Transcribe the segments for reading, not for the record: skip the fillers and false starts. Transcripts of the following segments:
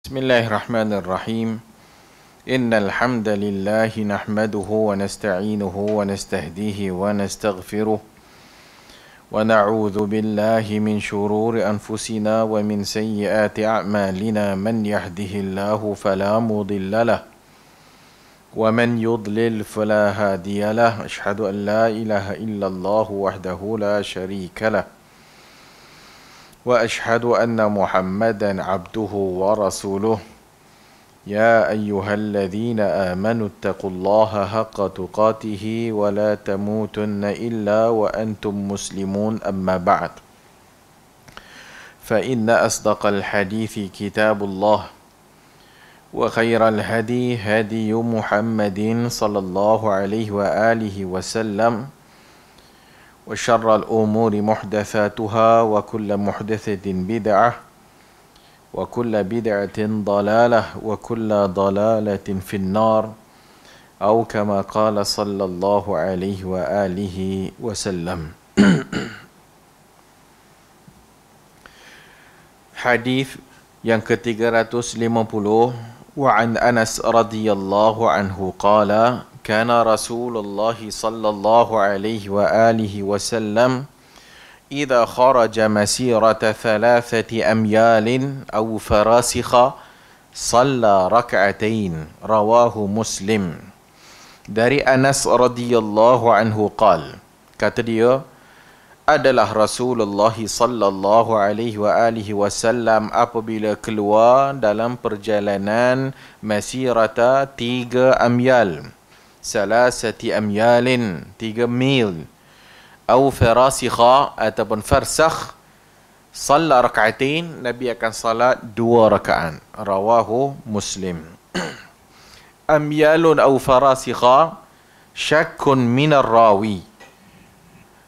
Bismillahirrahmanirrahim. Innal hamdalillah nahmaduhu wa nasta'inuhu wa nastahdihi wa nastaghfiruh wa na'udzu billahi min shururi anfusina wa min sayyiati a'malina man yahdihillahu fala mudilla lahu wa man yudlil fala hadiya lahu. Asyhadu an la ilaha illallah wahdahu la syarika lahu wa ashhadu anna Muhammadan abduhu wa rasuluh. Ya ayyuhalladzina amanu ittaqullaha haqqa tuqatih wa la tamutunna illa wa antum muslimun, amma ba'd. Fa inna asdaqal hadithi kitabullah wa khairal hadi hadi Muhammadin sallallahu alaihi wa alihi wa sallam wa syarral umuri muhdatsatuha wa kullu muhdatsatin bid'ah wa kullu bid'atin dalalah wa kullu dalalatin finnar, atau kama qala sallallahu alaihi wa alihi wasallam. Hadis yang ke-350, wa an Anas radhiyallahu anhu qala kana Rasulullah sallallahu alaihi wa alihi wasallam idza kharaja masirata thalathati amyalin aw farasikha shalla rak'atain, rawahu Muslim. Dari Anas radhiyallahu anhu kata dia, adalah Rasulullah sallallahu alaihi wa alihi wasallam apabila keluar dalam perjalanan masirata 3 amyal, salasati amyalin 3 mil, atau farasikha ataupun farsakh, salla rak'atain, Nabi akan salat 2 rakaat, rawahu Muslim. Amyalun atau farasikha, syakkun minar rawi,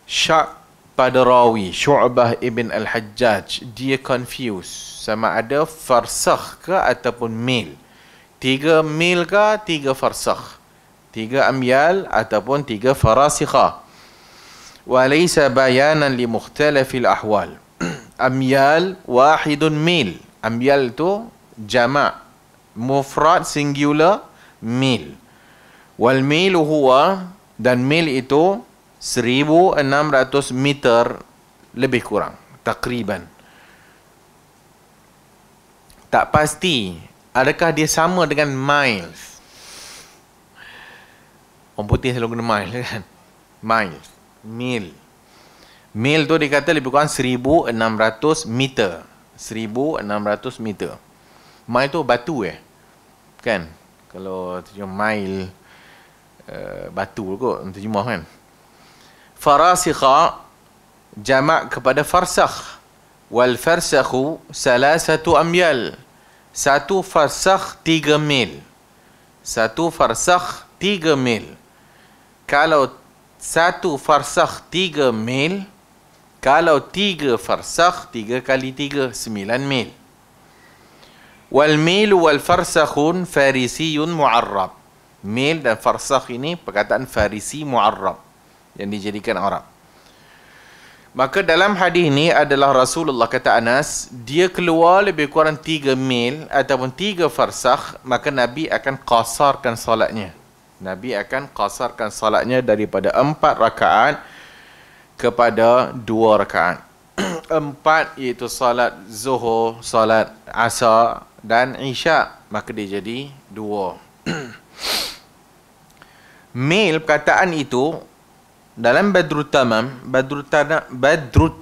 syak pada rawi Syu'bah ibn al-Hajjaj, dia confuse sama ada farsakh ke ataupun mil, 3 mil ke 3 farsakh, 3 amyal ataupun 3 farasikha. Wa laysa bayanan li mukhtalafil ahwal. Amyal wahidun mil, amyal tu jama', mufrad singular mil. Wal mil huwa, dan mil itu 1600 meter lebih kurang, takriban. Tak pasti adakah dia sama dengan miles. Orang putih selalu guna miles kan? Miles, mil. Mil tu dikata lebih kurang 1600 meter. 1600 meter. Mile tu batu kan? Kalau terjemah mile batu kot terjemah kan. Farasikha jamak kepada farsakh. Wal farsakhu salasatu amyal. 1 farsakh 3 mil. 1 farsakh 3 mil. Kalau 1 farsakh 3 mil, kalau 3 farsakh 3 kali 3 9 mil. Wal mil wal farsakhun farisiyun mu'arrab. Mil dan farsakh ini perkataan Farisi mu'arrab, yang dijadikan Arab. Maka dalam hadis ini adalah Rasulullah, kata Anas, dia keluar lebih kurang 3 mil ataupun 3 farsakh, maka Nabi akan qasarkan salatnya. Nabi akan qasarkan salatnya daripada 4 rakaat kepada 2 rakaat. 4 iaitu salat zuhur, salat asar dan isyak, maka dia jadi 2. Mil perkataan itu dalam Badrut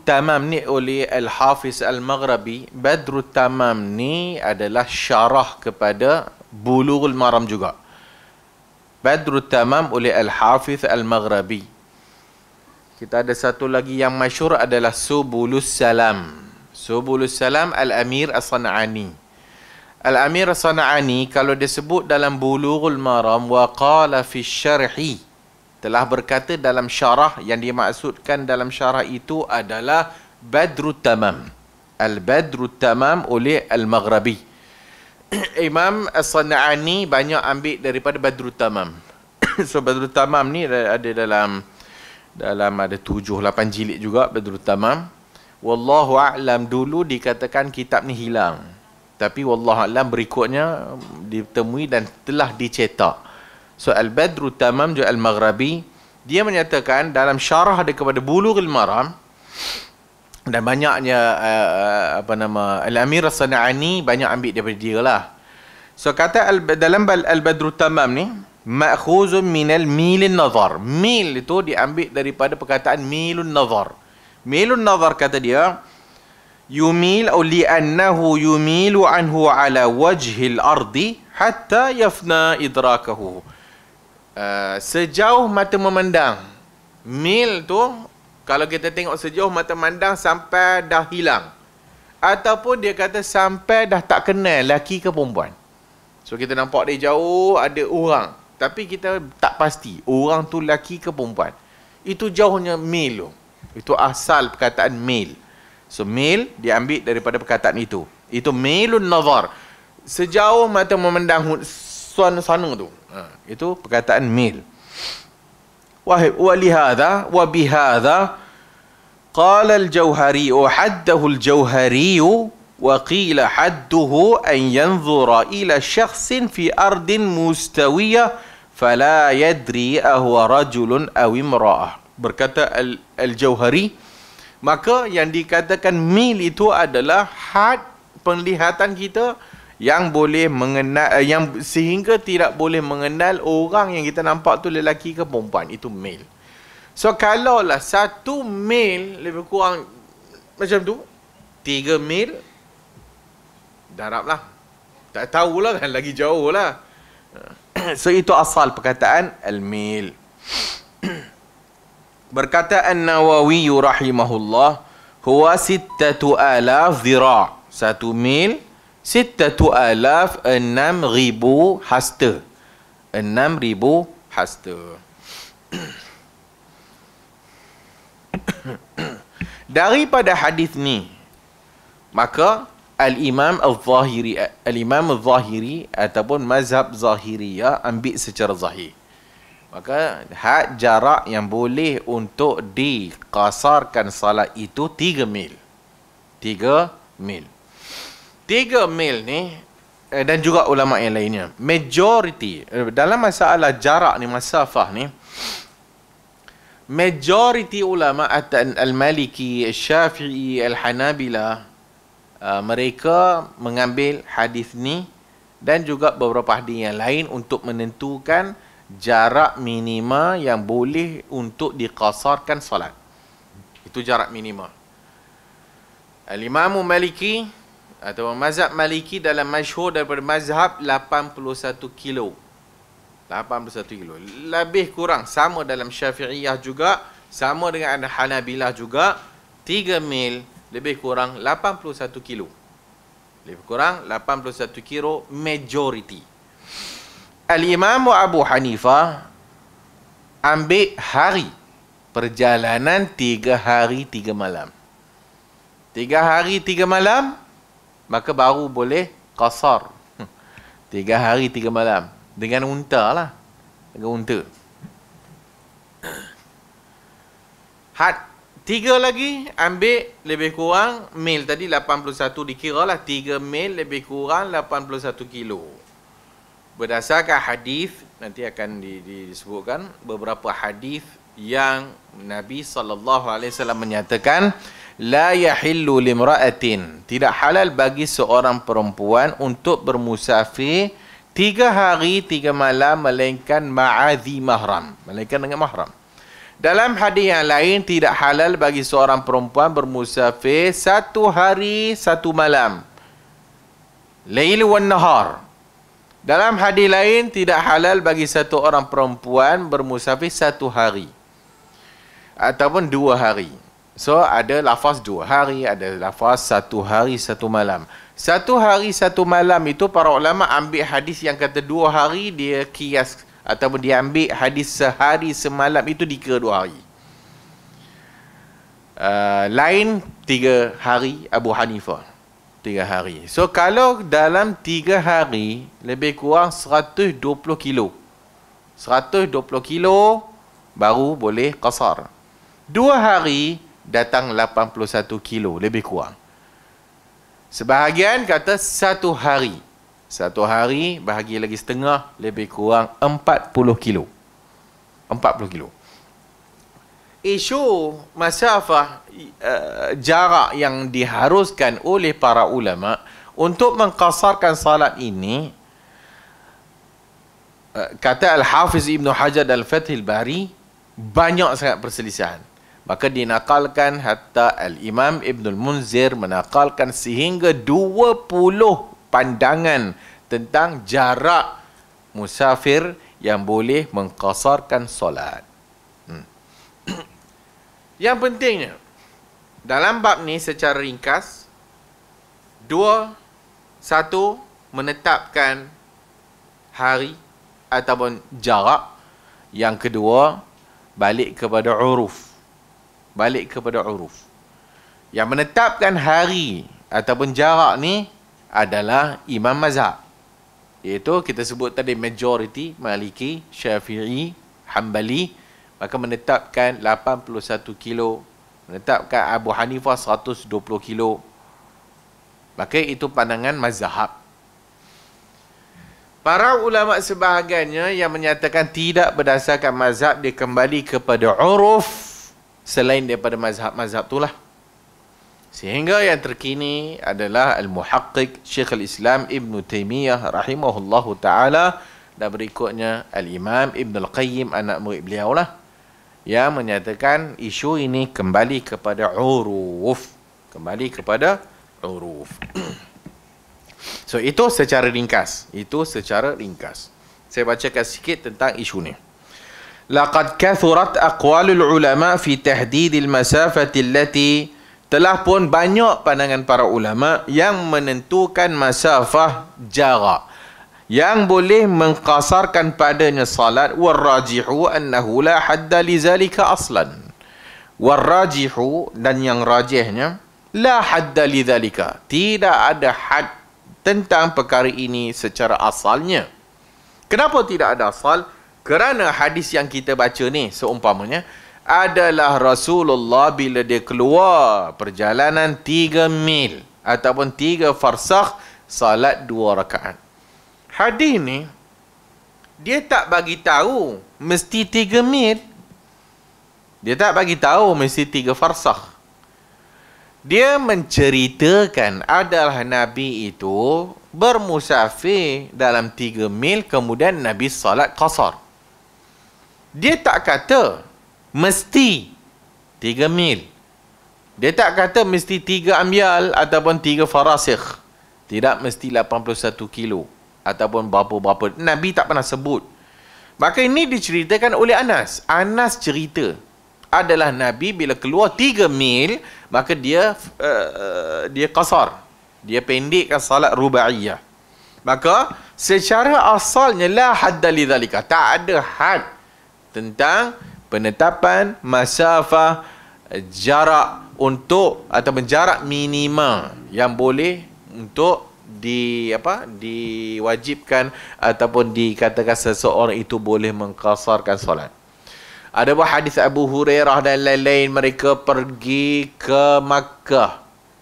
Tamam ni oleh Al-Hafiz Al-Maghrabi. Badrut Tamam ni adalah syarah kepada Bulughul Maram juga. Badrut Tamam oleh Al-Hafiz Al-Maghrabi. Kita ada satu lagi yang masyhur adalah Subulus Salam. Subulus Salam Al-Amir As-San'ani. Al-Amir As-San'ani kalau disebut dalam Bulughul Maram wa qala fi syarhi, telah berkata dalam syarah, yang dimaksudkan dalam syarah itu adalah Badrut Tamam. Al-Badrut Tamam oleh Al-Maghrabi. Imam As-San'ani banyak ambil daripada Badrut Tamam. So Badrut Tamam ni ada dalam ada 7-8 jilid juga Badrut Tamam. Wallahu a'lam, dulu dikatakan kitab ni hilang. Tapi wallahualam berikutnya ditemui dan telah dicetak. So Al-Badru Tamam juga Al-Maghrabi, dia menyatakan dalam syarah dia kepada Bulughul Maram, dan banyaknya Al-Amir As-San'ani banyak ambil daripada dia lah. So kata dalam Al-Badru Tamam ni, ma'khuzun minal milin nazar. Mil itu diambil daripada perkataan milun nazar. Milun nazar kata dia, yumil atau li'annahu yumilu anhu ala wajhil ardi hatta yafna idrakahu. Sejauh mata memandang. Mil tu kalau kita tengok sejauh mata memandang sampai dah hilang, ataupun dia kata sampai dah tak kenal laki ke perempuan. So kita nampak dari jauh ada orang, tapi kita tak pasti orang tu laki ke perempuan. Itu jauhnya mil tu. Itu asal perkataan mil. So mil diambil daripada perkataan itu. Itu milun nazar. Sejauh mata memandang sana tu. Itu perkataan mil. Wa lihadha wa bihadha qala al-Jauhari haddahu al-Jauhari wa qila hadduhu an yanzura ila shakhsin fi ardin mustawiyah fala yadri ahwa rajulun aw imra'ah. Berkata al-Jauhari, maka yang dikatakan mil itu adalah had penglihatan kita yang boleh mengenal, yang sehingga tidak boleh mengenal orang yang kita nampak tu lelaki ke perempuan. Itu mil. So kalaulah 1 mil lebih kurang macam tu, 3 mil, darablah. Tak tahulah kan, lagi jauh lah. So itu asal perkataan al-mil. Berkata An-Nawawi rahimahullah, huwa 6,000 zira'. 1 mil 6,000, 6,000 hasta. 6,000 hasta. Daripada hadis ni, maka Al-Imam Al-Zahiri ataupun mazhab Zahiriyah ambil secara zahir. Maka had jarak yang boleh untuk dikasarkan salat itu 3 mil. 3 mil. 3 mil ni, dan juga ulama yang lainnya, majority dalam masalah jarak ni, masafah ni, majority ulama Al-Maliki, Al-Syafi'i, Al-Hanabilah, mereka mengambil hadis ni dan juga beberapa hadis yang lain untuk menentukan jarak minima yang boleh untuk dikasarkan salat. Itu jarak minima. Al-Imam Maliki atau mazhab Maliki dalam masyhur daripada mazhab 81 kilo. 81 kilo. Lebih kurang sama dalam Syafi'iyah juga, sama dengan Hanabilah juga, 3 mil lebih kurang 81 kilo. Lebih kurang 81 kilo majority. Al-Imam Abu Hanifah ambil hari perjalanan 3 hari 3 malam. 3 hari 3 malam, maka baru boleh qasar. 3 hari 3 malam. Dengan unta lah. Dengan unta. Had 3 lagi ambil lebih kurang mil tadi 81, dikira lah 3 mil lebih kurang 81 kilo. Berdasarkan hadis, nanti akan disebutkan beberapa hadis yang Nabi SAW menyatakan, la yahillu limra'atin, tidak halal bagi seorang perempuan untuk bermusafir 3 hari 3 malam melainkan ma'adhi mahram, melainkan dengan mahram. Dalam hadis yang lain, tidak halal bagi seorang perempuan bermusafir 1 hari 1 malam, lail wan nahar. Dalam hadis lain, tidak halal bagi satu orang perempuan bermusafir 1 hari ataupun 2 hari. So ada lafaz 2 hari, ada lafaz 1 hari 1 malam. 1 hari 1 malam itu para ulama ambil hadis yang kata 2 hari, dia kias ataupun dia ambil hadis sehari semalam itu dikira 2 hari. Lain 3 hari Abu Hanifah, 3 hari. So kalau dalam 3 hari lebih kurang 120 kilo, 120 kilo baru boleh qasar. 2 hari datang 81 kilo lebih kurang. Sebahagian kata 1 hari. 1 hari bahagi lagi setengah, lebih kurang 40 kilo. 40 kilo. Isu masafah jarak yang diharuskan oleh para ulama untuk mengqasarkan salat ini, kata Al-Hafiz Ibn Hajar Al-Fathil Bari, banyak sangat perselisihan. Maka dinakalkan, hatta Al-Imam Ibn Al-Munzir menakalkan sehingga 20 pandangan tentang jarak musafir yang boleh mengqasarkan solat. Yang pentingnya dalam bab ni secara ringkas, 2, 1 menetapkan hari ataupun jarak. Yang kedua, balik kepada uruf. Balik kepada uruf. Yang menetapkan hari ataupun jarak ni adalah imam mazhab. Iaitu kita sebut tadi majority, Maliki, Syafi'i, Hanbali. Maka menetapkan 81 kilo. Menetapkan Abu Hanifah 120 kilo. Maka itu pandangan mazhab. Para ulama sebahagiannya yang menyatakan tidak berdasarkan mazhab, dia kembali kepada uruf selain daripada mazhab-mazhab itulah. Sehingga yang terkini adalah Al-Muhaqqiq Syekh Al-Islam Ibn Taymiyah rahimahullahu ta'ala, dan berikutnya Al-Imam Ibn Al-Qayyim, anak murid beliau lah, yang menyatakan isu ini kembali kepada uruf. Kembali kepada uruf. So, itu secara ringkas. Itu secara ringkas. Saya bacakan sikit tentang isu ni. Laqad kathurat aqwalul ulama fi tahdidil masafati allati, telah pun banyak pandangan para ulama yang menentukan masafah jarak yang boleh mengqasarkan padanya salat. Warrajihu annahu la hadda li zalika aslan. Warrajihu, dan yang rajihnya, la hadda li zalika, tidak ada had tentang perkara ini secara asalnya. Kenapa tidak ada asal? Kerana hadis yang kita baca ni seumpamanya adalah Rasulullah bila dia keluar perjalanan 3 mil ataupun 3 farsakh, salat 2 rakaat. Hadis ni dia tak bagi tahu mesti 3 mil. Dia tak bagi tahu mesti 3 farsakh. Dia menceritakan adalah Nabi itu bermusafir dalam 3 mil, kemudian Nabi salat qasar. Dia tak kata mesti 3 mil. Dia tak kata mesti 3 amyal ataupun 3 farasikh. Tidak mesti 81 kilo ataupun berapa-berapa. Nabi tak pernah sebut. Maka ini diceritakan oleh Anas. Anas cerita adalah Nabi bila keluar 3 mil, maka dia qasar. Dia pendekkan salat rubaiyah. Maka secara asalnya la hadda li dhalika, tak ada had tentang penetapan masafah jarak untuk ataupun jarak minima yang boleh untuk diwajibkan ataupun dikatakan seseorang itu boleh mengqasarkan solat. Ada buah hadis Abu Hurairah dan lain-lain, mereka pergi ke Makkah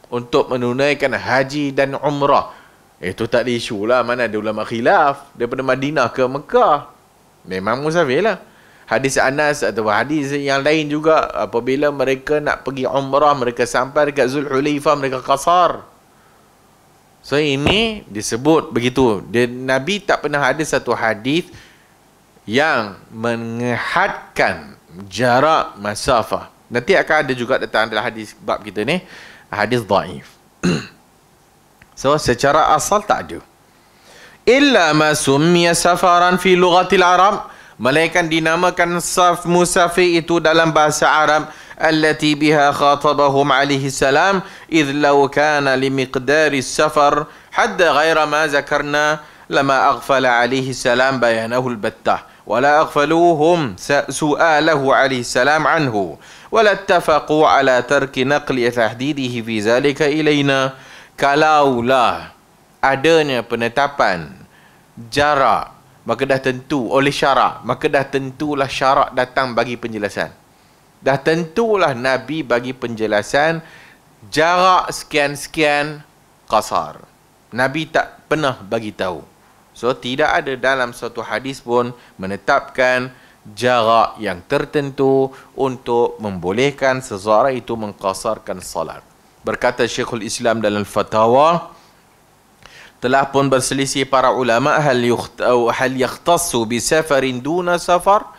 untuk menunaikan haji dan umrah. Itu tak ada isu lah, mana ada ulama khilaf daripada Madinah ke Mekah. Memang musafir lah. Hadis Anas atau hadis yang lain juga, apabila mereka nak pergi umrah, mereka sampai dekat Zulhulaifah, mereka qasar. So ini disebut begitu. Nabi tak pernah ada satu hadis yang mengehadkan jarak masafah. Nanti akan ada juga datang dalam hadis bab kita ni, hadis dhaif. So secara asal tak ada. Illa ma summiya safaran fi lughatil Arab, melainkan dinamakan musafir itu dalam bahasa Arab, allati biha khatabahum alaihi salam, idh law kana limiqdari safar hadda ghaira ma zakarna lama aghfala alaihi salam bayanahu albattah wala aghfaluhum su'alahu alaihi salam anhu wala attafaqu ala tarki naqli tahdidihi fi zalika ilaina. Kalaulah adanya penetapan jarak, maka dah tentu oleh syarak, maka dah tentulah syarak datang bagi penjelasan. Dah tentulah Nabi bagi penjelasan jarak sekian-sekian qasar. Nabi tak pernah bagi tahu. So tidak ada dalam satu hadis pun menetapkan jarak yang tertentu untuk membolehkan seseorang itu mengqasarkan salat. Berkata Syekhul Islam dalam fatwa, telah pun berselisih para ulama hal yakhtassu bi safarin duna safar.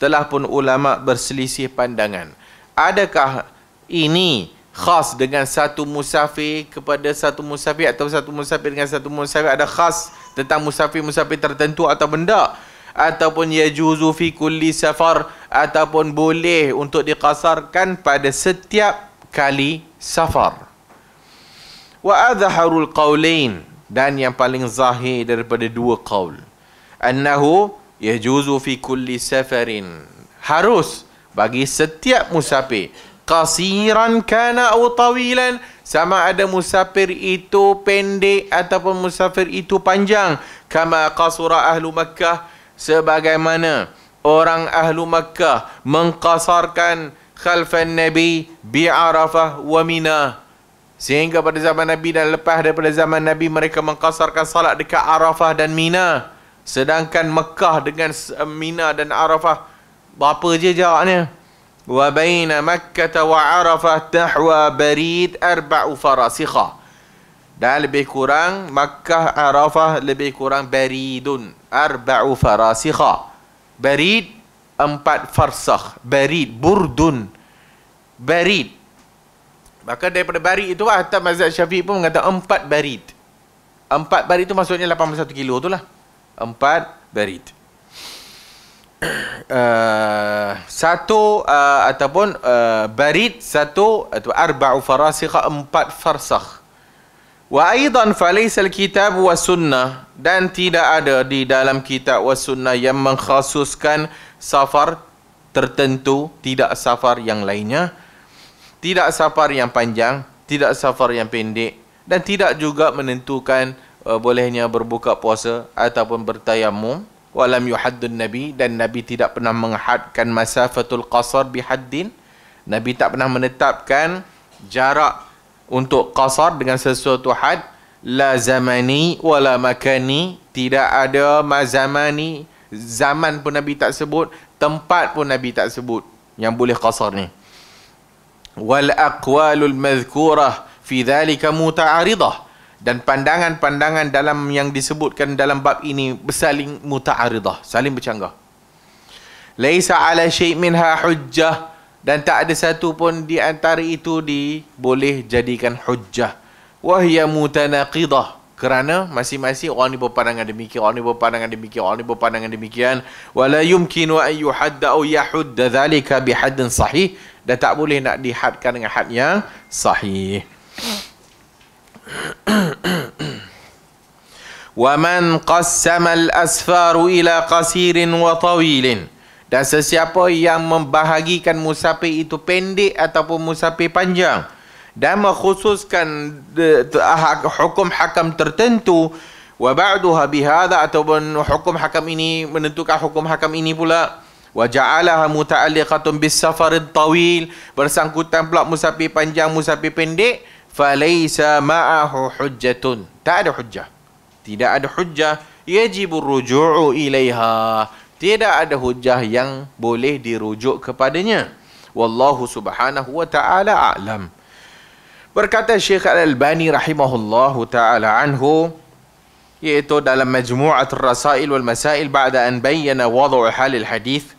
Telah pun ulama berselisih pandangan, adakah ini khas dengan satu musafir kepada satu musafir, atau satu musafir dengan satu musafir, ada khas tentang musafir-musafir tertentu atau benda, ataupun yajuzu fi kulli safar, ataupun boleh untuk diqasarkan pada setiap kali safar. Wa adharul qawlain, dan yang paling zahir daripada dua qaul, annahu yajuzu fi kulli safarin, harus bagi setiap musafir, qasiran kana atau tawilan, sama ada musafir itu pendek ataupun musafir itu panjang, kama qasura ahlu Makkah, sebagaimana orang ahlu Makkah mengqasarkan khalfan Nabi bi Arafah wa Mina, sehingga pada zaman Nabi dan lepas daripada zaman Nabi mereka mengqasarkan salat dekat Arafah dan Mina. Sedangkan Mekah dengan Mina dan Arafah berapa je jaraknya? Wa baina Makkah wa Arafah tahwa barid arba'u farasikha. Dan lebih kurang Makkah Arafah lebih kurang baridun arba'u farasikha. Barid 4 farsakh, barid burdun barid. Maka daripada barid itu hatta mazhab Syafi'i pun mengatakan 4 barid. 4 barid itu maksudnya 81 kilo tu lah. 4 barid. Satu ataupun barid satu atau arba'u farasikha, 4 farsakh. Wa aidan falaysa al-kitab wa sunnah, dan tidak ada di dalam kitab wa sunnah yang mengkhususkan safar tertentu, tidak safar yang lainnya, tidak safar yang panjang, tidak safar yang pendek, dan tidak juga menentukan bolehnya berbuka puasa ataupun bertayamum. Walam yuhaddun Nabi, dan Nabi tidak pernah menghadkan masafatul qasar bihaddin. Nabi tak pernah menetapkan jarak untuk qasar dengan sesuatu had. La zamani wala makani, tidak ada zamani, zaman pun Nabi tak sebut, tempat pun Nabi tak sebut yang boleh qasar ni. Wal aqwalul madhkurah fi dhalika muta'aridah, dan pandangan-pandangan dalam yang disebutkan dalam bab ini bersaling muta'aridah, saling bercanggah. Laisa ala syai' minha hujjah, dan tak ada satu pun di antara itu boleh jadikan hujjah. Wahya mutanaqidah, kerana masing-masing orang ni berpandangan demikian, orang ni berpandangan demikian, orang ni berpandangan demikian. Wala yumkinu an yuhadda aw yahudda dhalika bihaddin sahih, dan tak boleh nak dihadkan dengan had yang sahih. Wa man qassama al-asfaru ila qasirin wa tawilin, dan sesiapa yang membahagikan musafir itu pendek ataupun musafir panjang, dan mengkhususkan hukum hakam tertentu, wa ba'duha bihadha, ataupun hukum hakam ini menentukan hukum hakam ini pula, wa ja'alaha muta'alliqatun bis safarid tawil, bersangkutan pula musafir panjang musafir pendek, falaysa ma'ahu hujjatun, tak ada hujjah, tidak ada hujjah, yajibur ruju'u ilaiha, tidak ada hujjah yang boleh dirujuk kepadanya. Wallahu subhanahu wa ta'ala a'lam. Berkata Syekh Al-Albani rahimahullahu ta'ala anhu, iaitu dalam Majmu'at Rasail wal Masail, ba'da an bayyana wad'u halil hadith,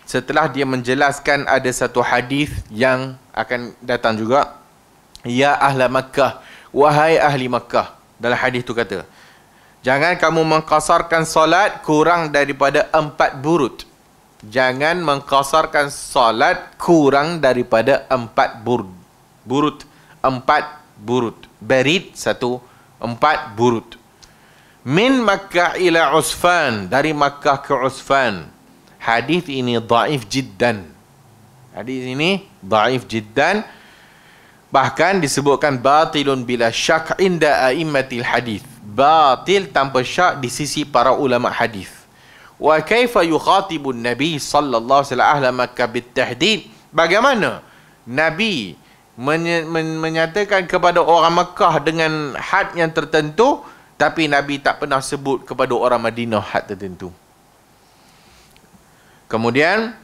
setelah dia menjelaskan ada satu hadis yang akan datang juga, ya ahla Makkah, wahai ahli Makkah, dalam hadis tu kata, jangan kamu mengqasarkan solat kurang daripada 4 burud. Jangan mengqasarkan solat kurang daripada 4 burud. 4 burud. Barid 1, 4 burud. Min Makkah ila Usfan, dari Makkah ke Usfan. Hadis ini dhaif jiddan. Hadis ini dhaif jiddan. Bahkan disebutkan batilun bila syak inda a'immatil hadis. Batil tanpa syak di sisi para ulama hadis. Wa kaifa yukhatibun Nabi sallallahu alaihi wasallam ahla Makkah bitahdid? Bagaimana Nabi menyatakan kepada orang Makkah dengan had yang tertentu, tapi Nabi tak pernah sebut kepada orang Madinah had tertentu. Kemudian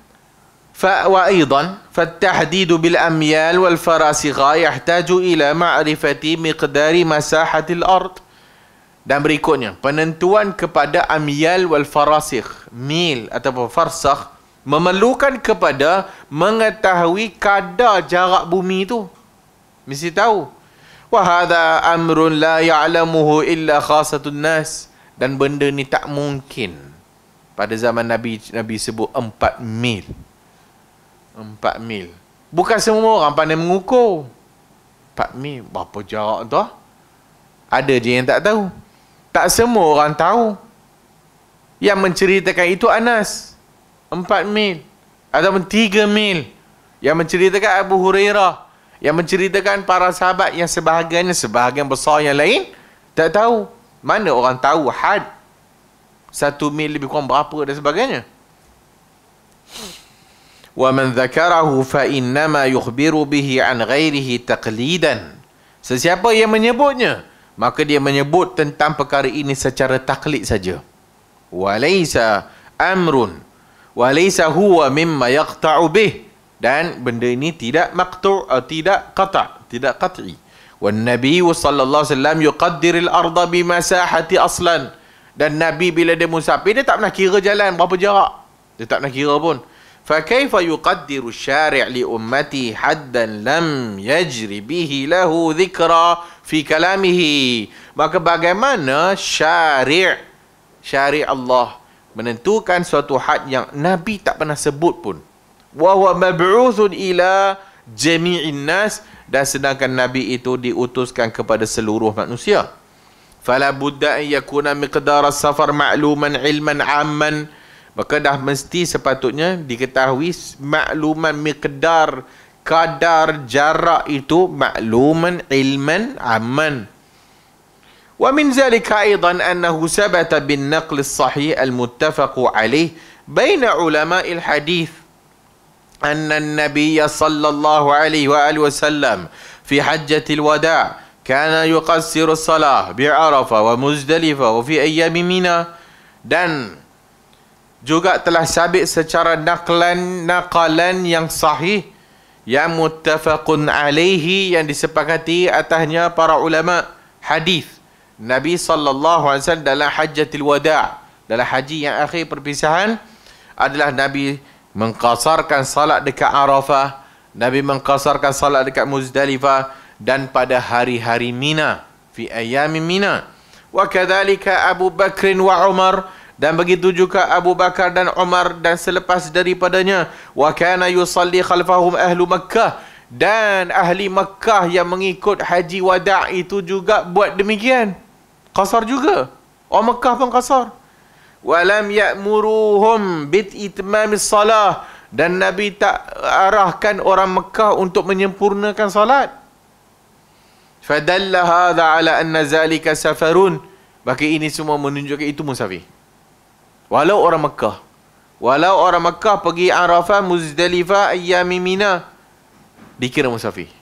وأيضا فالتحديد بالأميال والفراسخة يحتاج إلى معرفة مقدار مساحة الأرض. Dan berikutnya, penentuan kepada amyal wal farasikh, mil ataupun farsakh, memerlukan kepada mengetahui kadar jarak bumi itu. Mesti tahu. Wa hadha amrun la ya'lamuhu illa khasatun nas. Dan benda ni tak mungkin. Pada zaman Nabi sebut 4 mil. 4 mil. Bukan semua orang pandai mengukur. 4 mil. Berapa jarak tu? Ada je yang tak tahu. Tak semua orang tahu. Yang menceritakan itu Anas. 4 mil. Ataupun 3 mil. Yang menceritakan Abu Hurairah. Yang menceritakan para sahabat yang sebahagian besar yang lain tak tahu. Mana orang tahu had 1 mil lebih kurang berapa dan sebagainya. وَمَنْ ذَكَرَهُ فَإِنَّمَا يُخْبِرُ بِهِ عَنْ غَيْرِهِ تَقْلِيدًا. Sesiapa yang menyebutnya, maka dia menyebut tentang perkara ini secara taklid saja. وَلَيْسَ أَمْرٌ وَلَيْسَ هُوَ مِمَّا يَقْطَعُ بِهِ. Dan benda ini tidak maqtu' atau tidak qata', tidak qat'i. وَالنَّبِيُّ صَلَّى اللَّهُ عَلَيْهِ وَسَلَّمَ يُقَدِّرُ الْأَرْضَ بِمَسَاحَةِ أَصْلًا. Dan Nabi bila dia musafir, dia tak pernah kira jalan berapa jarak. Dia tak pernah kira pun. فَكَيْفَ يُقَدِّرُ الشَّارِعُ لِأُمَّتِهِ حَدًّا لَمْ يَجْرِ بِهِ لَهُ ذِكْرًا فِي كَلَامِهِ. Maka bagaimana syari' Allah menentukan suatu had yang Nabi tak pernah sebut pun. وَهُوَ مَبْعُوثٌ إِلَى جَمِيعِ النَّاسِ. Dan sedangkan Nabi itu diutuskan kepada seluruh manusia. فَلَا بُدَّ أَنْ يَكُونَ مِقْدَارَ السَّفَرْ مَعْلُومًا عِلْمًا عَامًا. Maka dah mesti sepatutnya diketahui makluman miqdar, kadar jarak itu makluman ilman amman. Wa min zalika aidan annahu sabata bin naql as-sahih al-muttafaq alayh baina ulama al-hadith anna an-nabiy sallallahu alayhi wa alihi wasallam fi hajjatil wada' kana yuqassiru as-salah bi Arafah wa Muzdalifah wa fi ayyam Mina. Dan juga telah sabit secara naqalan yang sahih, yang muttafaqun alaihi, yang disepakati atasnya para ulama hadis. Nabi SAW dalam hajjatil wada', dalam haji yang akhir perpisahan, adalah Nabi mengqasarkan salat dekat Arafah, Nabi mengqasarkan salat dekat Muzdalifah, dan pada hari-hari Mina, fi ayami Mina. Wa kadzalika Abu Bakr wa Umar. Dan begitu juga Abu Bakar dan Umar dan selepas daripadanya. Wa kana yusalli khalfahum ahlu Makkah. Dan ahli Makkah yang mengikut haji wada' itu juga buat demikian. Qasar juga. Orang Makkah pun qasar. Wa lam ya'muruhum bit itmamis salah. Dan Nabi tak arahkan orang Makkah untuk menyempurnakan salat. Fadalla hadha ala anna zalika safarun. Maka ini semua menunjukkan itu musafir. Walau orang Makkah pergi Arafah, Muzdalifah, ayyami Mina, dikira musafir.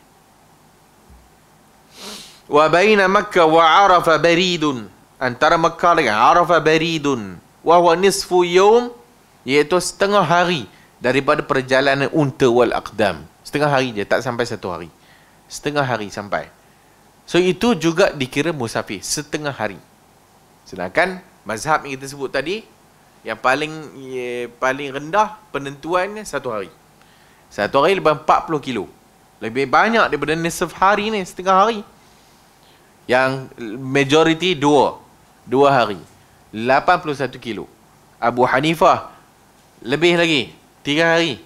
Wa baina Makkah wa Arafah baridun. Antara Makkah dengan Arafah baridun. Wa huwa nisfu yawm, iaitu setengah hari daripada perjalanan unta wal aqdam. Setengah hari je, tak sampai 1 hari. Setengah hari sampai. So itu juga dikira musafir, setengah hari. Sedangkan mazhab yang kita sebut tadi, yang paling rendah penentuannya 1 hari. 1 hari lebih 40 kilo. Lebih banyak daripada nisf hari ni, setengah hari. Yang majority 2 hari. 81 kilo. Abu Hanifah lebih lagi, 3 hari.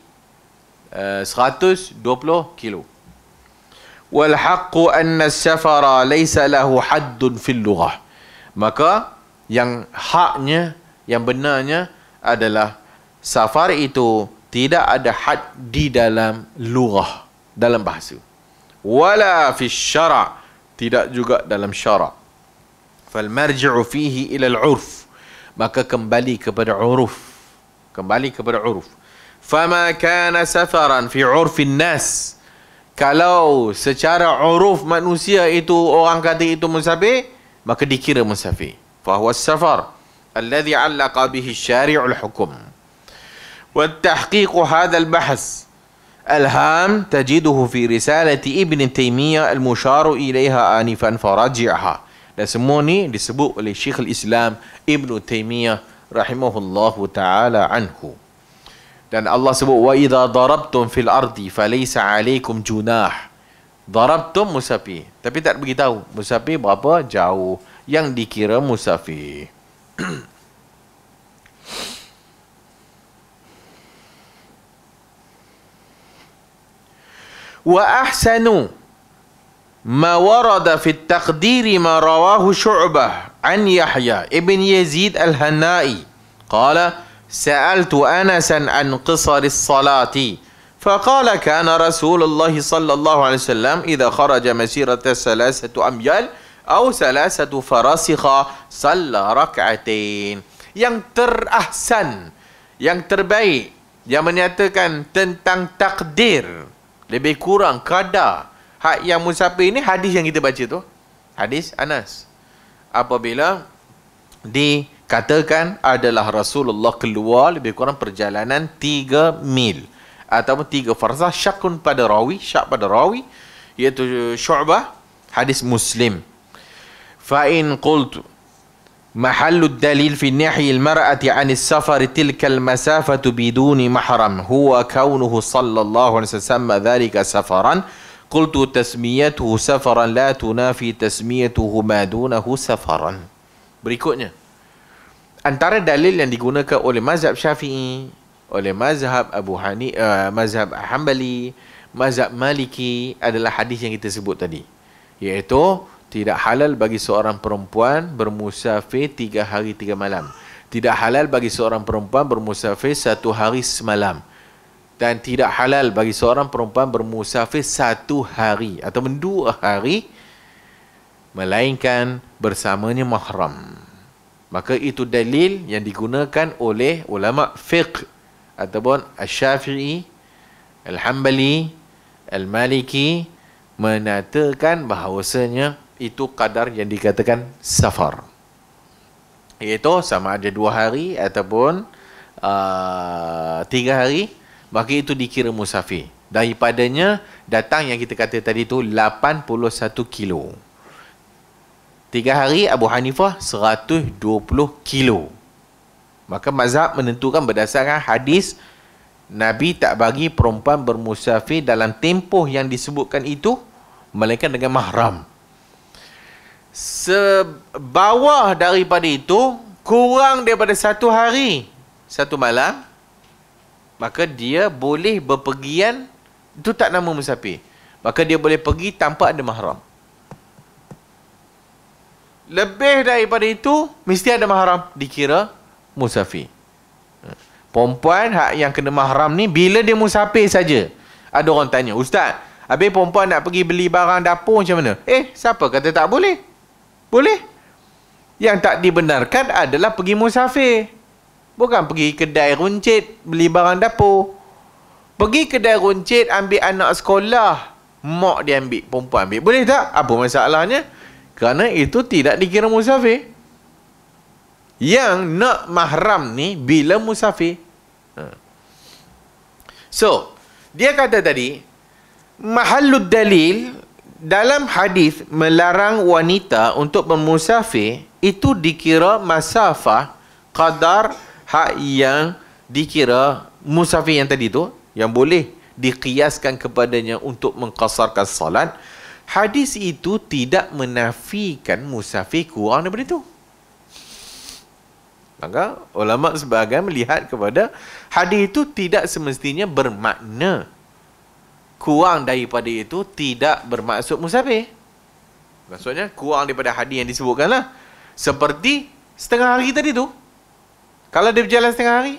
120 kilo. Wal haqqu anna as-safara laysa lahu haddun fil lughah. Maka yang haknya, yang benarnya adalah safar itu tidak ada had di dalam lughah, dalam bahasa. Wala fi syara', tidak juga dalam syara'. Fal marji'u fihi ila al-'urf. Maka kembali kepada uruf. Fama kana safaran fi 'urfin nas. Kalau secara uruf manusia itu orang kata itu musafir, maka dikira musafir. Fahuwa safar alladhi 'allaqa bihi syari'ul hukum. Wa tahqiq hadha al-bahth الهام تجده في رسالة ابن تيمية المشار إليها آنفا فرجعها. Dan semua ni disebut oleh Syekhul Islam Ibn Taymiyah rahimahullahu ta'ala anhu. Dan Allah sebut wa idza darabtum fil ardi falaysa 'alaykum junah. Darabtum musafir, tapi tak beritahu musafir berapa jauh yang dikira musafir. وأحسن ما ورد في التقدير ما رواه شعبة عن يحيى ابن يزيد الهنائي قال سألت أنسا عن قصر الصلاة فقال كان رسول الله صلى الله عليه وسلم إذا خرج مسيرة 3 أميال أو 3 فراسخ صلى ركعتين. Yang terahsan, yang terbaik, yang menyatakan tentang takdir, lebih kurang kadar hak yang musafir ni, hadis yang kita baca tu, hadis Anas, apabila dikatakan adalah Rasulullah keluar lebih kurang perjalanan 3 mil ataupun 3 farzah, syakun pada rawi, syak pada rawi, iaitu Syu'bah, hadis Muslim. Fa in qultu محل الدليل في نهي المرأة عن السفر تلك المسافة بدون محرم هو كونه صلى الله عليه وسلم ذلك سفرا قلت تسميته سفرا لا تنافي تسميته ما دونه سفرا. Berikutnya, antara dalil yang digunakan oleh mazhab Syafi'i, oleh mazhab Abu Hanifah, mazhab Hanbali, mazhab Maliki adalah hadis yang kita sebut tadi, iaitu tidak halal bagi seorang perempuan bermusafir 3 hari 3 malam. Tidak halal bagi seorang perempuan bermusafir 1 hari semalam. Dan tidak halal bagi seorang perempuan bermusafir 1 hari atau 2 hari melainkan bersamanya mahram. Maka itu dalil yang digunakan oleh ulama fiqh ataupun Asy-Syafi'i, Al-Hanbali, Al-Maliki, menatakan bahawasanya itu kadar yang dikatakan safar, iaitu sama ada 2 hari ataupun 3 hari, maka itu dikira musafir. Daripadanya datang yang kita kata tadi tu 81 kilo. 3 hari Abu Hanifah 120 kilo. Maka mazhab menentukan berdasarkan hadis Nabi tak bagi perempuan bermusafir dalam tempoh yang disebutkan itu melainkan dengan mahram. Sebawah daripada itu, kurang daripada 1 hari 1 malam, maka dia boleh berpergian, itu tak nama musafir, maka dia boleh pergi tanpa ada mahram. Lebih daripada itu mesti ada mahram, dikira musafir. Perempuan yang kena mahram ni bila dia musafir saja. Ada orang tanya, Ustaz, habis perempuan nak pergi beli barang dapur macam mana? Siapa kata tak boleh? Boleh. Yang tak dibenarkan adalah pergi musafir. Bukan pergi kedai runcit beli barang dapur. Pergi kedai runcit ambil anak sekolah, mak dia ambil, perempuan ambil, boleh tak? Apa masalahnya? Kerana itu tidak dikira musafir. Yang nak mahram ni bila musafir. So, dia kata tadi, mahallud dalil dalam hadis melarang wanita untuk bermusafir itu dikira masafah qadar hak yang dikira musafir yang tadi tu, yang boleh dikiaskan kepadanya untuk mengqasarkan salat. Hadis itu tidak menafikan musafir kurang daripada itu. Maka ulama sebahagian melihat kepada hadis itu tidak semestinya bermakna kurang daripada itu tidak bermaksud musafir. Maksudnya kurang daripada hadis yang disebutkanlah. Seperti setengah hari tadi tu. Kalau dia berjalan setengah hari,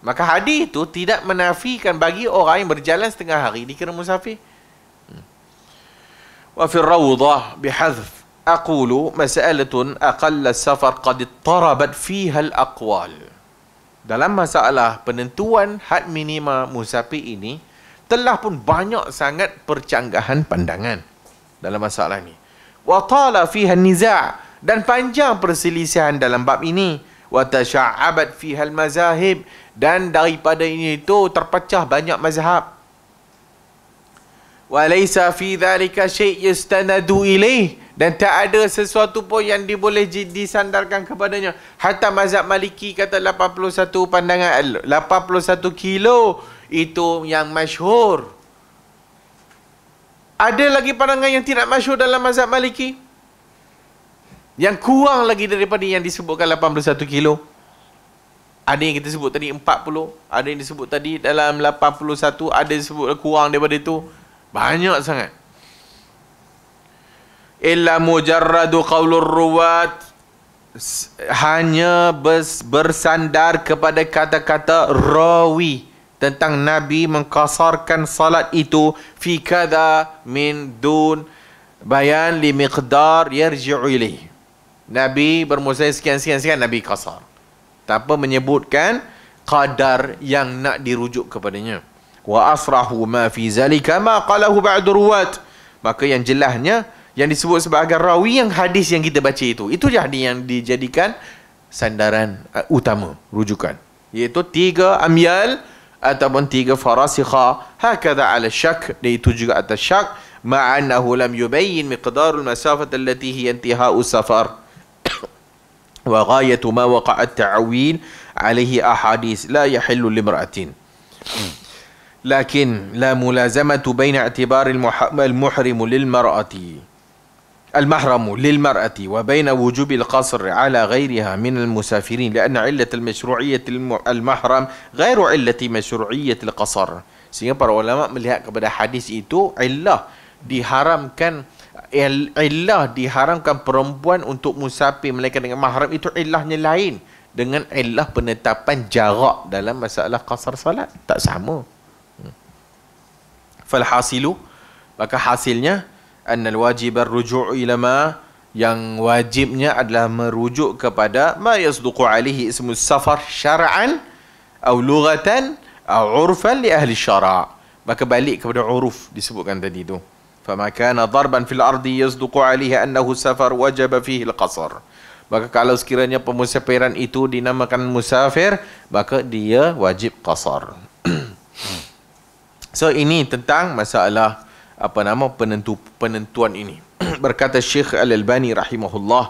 maka hadis itu tidak menafikan bagi orang yang berjalan setengah hari dikira musafir. Wa fi rawdah bihadf aqulu mas'alatun aqalla safar qad ittarabat fiha al-aqwal. Dalam masalah penentuan had minima musafir ini telah pun banyak sangat percanggahan pandangan dalam masalah ini. Wa tala fiha niza', dan panjang perselisihan dalam bab ini. Wa tasha'abat fiha al-mazahib, dan daripada ini itu terpecah banyak mazhab. Wa laysa fi dhalika syai' yastanadu ilaih, dan tak ada sesuatu pun yang boleh disandarkan kepadanya. Hatta mazhab Maliki kata 81 pandangan, 81 kilo itu yang masyhur. Ada lagi pandangan yang tidak masyhur dalam mazhab Maliki, yang kurang lagi daripada yang disebutkan 81 kilo. Ada yang kita sebut tadi 40, ada yang disebut tadi dalam 81, ada yang disebut kurang daripada itu. Banyak sangat. Illa mujarradu qaulur ruwat, hanya bersandar kepada kata-kata rawi tentang Nabi mengqasarkan salat itu fi kadha min dun bayan li miqdar yarji'u ilaih. Nabi bermusnad sekian-sekian Nabi qasar, tanpa menyebutkan qadar yang nak dirujuk kepadanya. Wa asrahu ma fi zalika ma qalahu ba'du ruwat, maka yang jelasnya yang disebut sebagai rawi yang hadis yang kita baca itu je yang dijadikan sandaran utama, rujukan, iaitu 3 amyal ataupun 3 farasikha. Hakadha ala syak, dan itu juga atas syak, ma'annahu lam yubayyin miqdarul masafat allati hiya intihau safar wa ghayatu ma waqa'a at-ta'wil alayhi ahadith la yahillu limra'atin. Lakin la mulazamatu baina i'tibar al-muhrim lil-mar'ati المحرم للمرأة وبين وجوب القصر على غيرها من المسافرين، لأن علة المشروعية المحرم غير علة مشروعية القصر. Sehingga para ulama melihat kepada hadis itu illah diharamkan perempuan untuk musafir melainkan dengan mahram, itu illahnya lain dengan illah penetapan jarak dalam masalah qasar salat, tak sama. Falhasilu, maka hasilnya annal wajib ar-ruju' ila ma, yang wajibnya adalah merujuk kepada ma yasduqu alaihi ismu safar syar'an aw lughatan aw 'urfan li ahli syara', maka balik kepada uruf disebutkan tadi tu. Fama kana darban fil ardi yasduqu alaihi annahu safar wajaba fihi al-qasr, maka kalau sekiranya pemusafiran itu dinamakan musafir, maka dia wajib qasar. So ini tentang masalah penentuan ini. Berkata Syekh Al-Albani rahimahullah,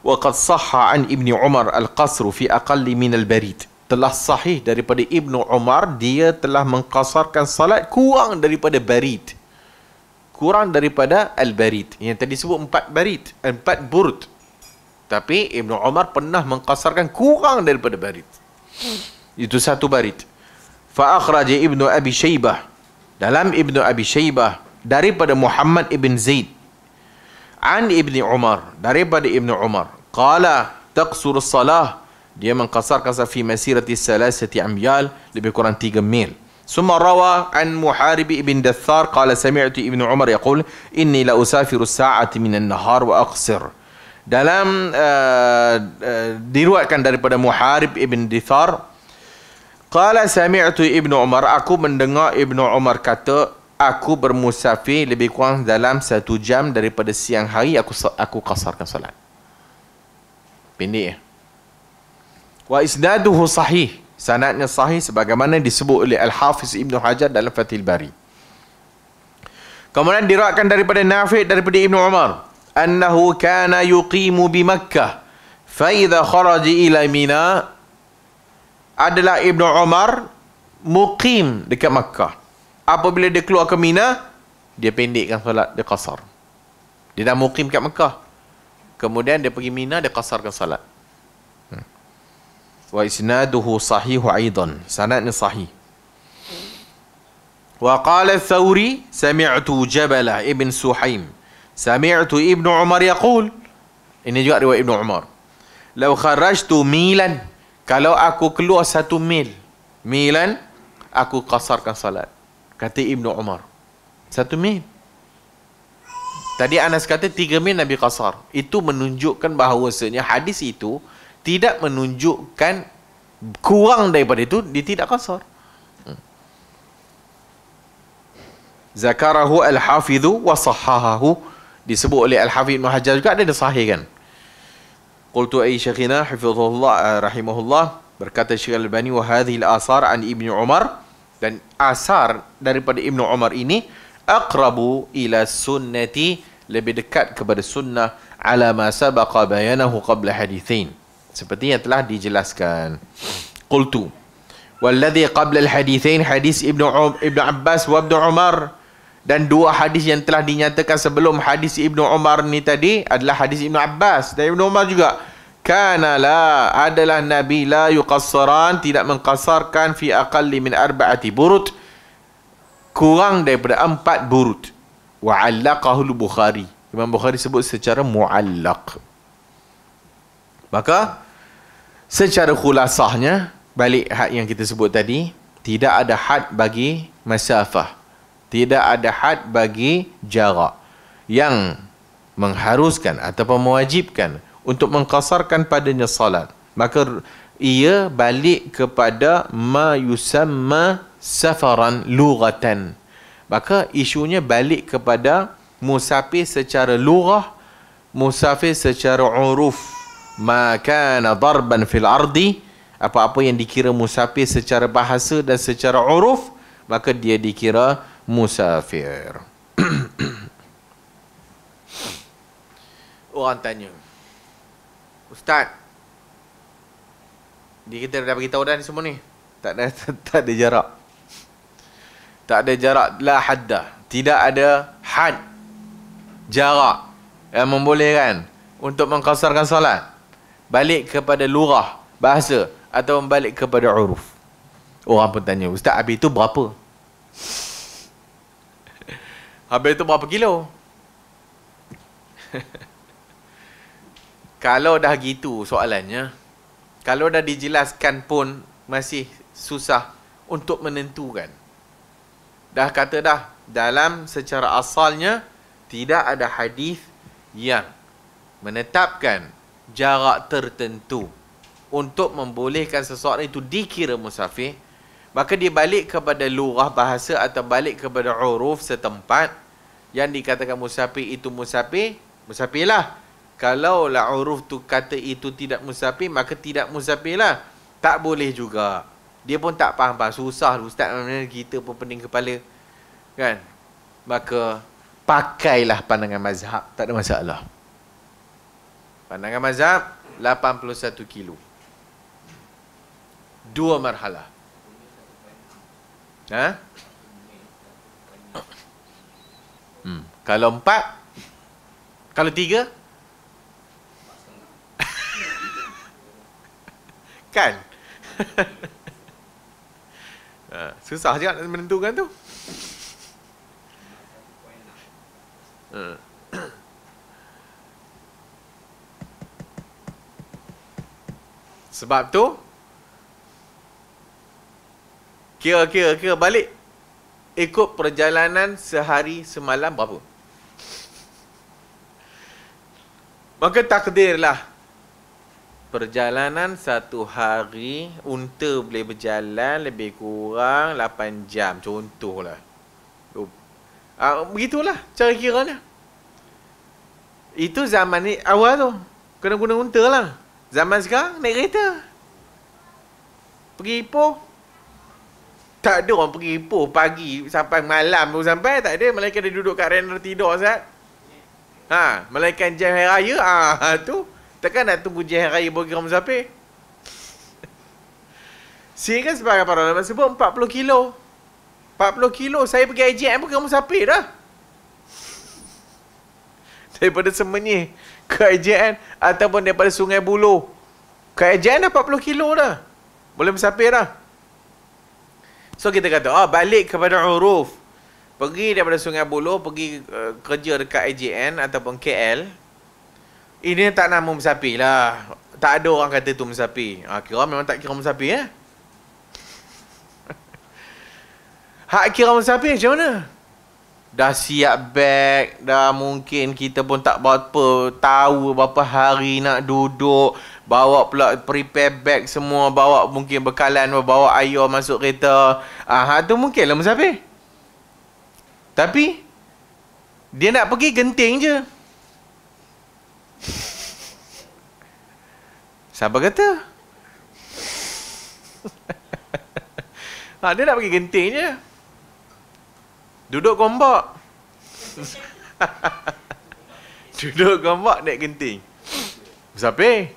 wa qad sahha an Ibni Umar al-qasr fi aqalli min al-barid, telah sahih daripada Ibnu Umar, dia telah mengqasarkan salat kurang daripada barid, kurang daripada al-barid. Yang tadi sebut 4 barid, 4 burd, tapi Ibnu Umar pernah mengqasarkan kurang daripada barid, itu 1 barid. Fa akhraja Ibnu Abi Syaibah, dalam Ibnu Abi Syaibah daripada Muhammad ibn Zaid an Ibni Umar, daripada Ibnu Umar, qala taqsur salah, dia mengqasarkan fi masirati 3 amyal, lebih kurang 3 mil. Summa rawa an Muharib ibn Dathar qala sami'tu Ibnu Umar yaqul inni la usafiru sa'ati min an-nahar wa aqsir. Dalam diriwayatkan daripada Muharib ibn Dathar, qala sami'tu Ibnu Umar, aku mendengar Ibnu Umar kata, aku bermusafir lebih kurang dalam 1 jam daripada siang hari, aku qasarkan salat. Pendek ya. Wa isnaduhu sahih, sanadnya sahih sebagaimana disebut oleh Al-Hafiz Ibnu Hajar dalam Fathul Bari. Kemudian diriwayatkan daripada Nafi' daripada Ibnu Umar, annahu kana yuqimu bi Makkah fa idza kharaja ila Mina, adalah Ibnu Umar muqim dekat Makkah, apabila dia keluar ke Mina, dia pendekkan salat, dia qasar. Dia dah muqim kat Mekah, kemudian dia pergi Mina, dia qasarkan salat. Wa isnaduhu sahihu aidan, sanadnya sahih. Wa qala Thawri sami'tu Jabalah ibn Suhaim sami'tu Ibnu Umar yaqul, ini juga riwayat Ibnu Umar, law kharajtu milan, kalau aku keluar 1 mil, milan, aku qasarkan salat. Kata Ibnu Umar, 1 mil. Tadi Anas kata 3 mil Nabi qasar. Itu menunjukkan bahawasanya hadis itu tidak menunjukkan kurang daripada itu, dia tidak qasar. Zakarahu al-Hafidhu wa sahahahu. Disebut oleh Al-Hafidh Ibn Hajar juga, ada disahihkan. Qultu ay syekhina hafizahullah rahimahullah, berkata Syekh Al-Albani, wa hadhihi al-asar an Ibnu Umar, dan asar daripada Ibnu Umar ini aqrabu ila sunnati, lebih dekat kepada sunnah, ala ma sabaqa bayanahu qabla hadithain, seperti yang telah dijelaskan. Qultu walladhi qabla al-hadithain hadis Ibnu Abbas wa Ibnu Umar, dan dua hadis yang telah dinyatakan sebelum hadis Ibnu Umar ni tadi adalah hadis Ibnu Abbas dan Ibnu Umar juga. Kana la, adalah Nabi la yuqassaran, tidak mengqasarkan, fi aqalli min arba'ati burud, kurang daripada 4 burud. Wa 'allaqahu al-Bukhari, Imam Bukhari sebut secara mu'allaq. Maka secara khulasahnya, balik had yang kita sebut tadi, tidak ada had bagi masafah, tidak ada had bagi jarak yang mengharuskan ataupun mewajibkan untuk mengqasarkan padanya salat. Maka ia balik kepada ma yusamma safaran lughatan. Maka isunya balik kepada musafir secara lughah, musafir secara uruf. Ma kana darban fil ardi, apa-apa yang dikira musafir secara bahasa dan secara uruf, maka dia dikira musafir. Orang tanya, Ustaz, kita dah beritahu dah ni semua ni. Tak ada jarak. Tak ada jarak, la hadda. Tidak ada had, jarak yang membolehkan untuk mengqasarkan solat. Balik kepada lughah, bahasa, atau balik kepada uruf. Orang pun tanya, Ustaz, habis itu berapa? Habis itu berapa kilo? Kalau dah gitu soalannya, kalau dah dijelaskan pun masih susah untuk menentukan. Dah kata dah, dalam secara asalnya tidak ada hadis yang menetapkan jarak tertentu untuk membolehkan seseorang itu dikira musafir. Maka dia balik kepada lughah, bahasa, atau balik kepada uruf setempat. Yang dikatakan musafir itu musafir, musafirlah. Kalau lah uruf tu kata itu tidak musafir, maka tidak musafirlah. Tak boleh juga. Dia pun tak faham-faham. Susah Ustaz, kita pun pening kepala. Kan? Maka pakailah pandangan mazhab. Tak ada masalah. Pandangan mazhab 81 kilo. 2 marhalah. Ha? Kalau 4, kalau 3, kan? Susah je nak menentukan tu. Sebab tu kira balik ikut perjalanan sehari semalam berapa. Maka takdirlah perjalanan 1 hari, unta boleh berjalan lebih kurang 8 jam. Contohlah. Begitulah cara kiranya. Itu zaman ni awal tu. Kena guna unta lah. Zaman sekarang naik kereta. Pergi Ipoh. Tak ada orang pergi Ipoh pagi sampai malam baru sampai. Tak ada. Melainkan dia duduk kat render tidur, Ustaz. Melainkan jam hari raya. Tu. Takkan nak tunggu jam hari raya baru kira musafir. Sehingga sebagai para ulama sebut 40 kilo. 40 kilo. Saya pergi IJN pun kira musafir dah. Daripada Semenyih ke IJN ataupun daripada Sungai Buloh ke IJN dah 40 kilo dah. Boleh musafir dah. So kita kata, balik kepada uruf. Pergi daripada Sungai Buloh, pergi kerja dekat IJN ataupun KL. Ini tak nama musafir lah. Tak ada orang kata tu musafir. Kira memang tak kira musafir. Hak kira musafir macam mana? Dah siap beg, dah mungkin kita pun tak berapa tahu berapa hari nak duduk, bawa pula prepare beg semua, bawa mungkin bekalan, bawa air masuk kereta. Tu mungkinlah musafir. Tapi dia nak pergi genting je. Siapa kata? Dia nak pergi genting je. Duduk gombak. Duduk gombak naik genting. Musafir.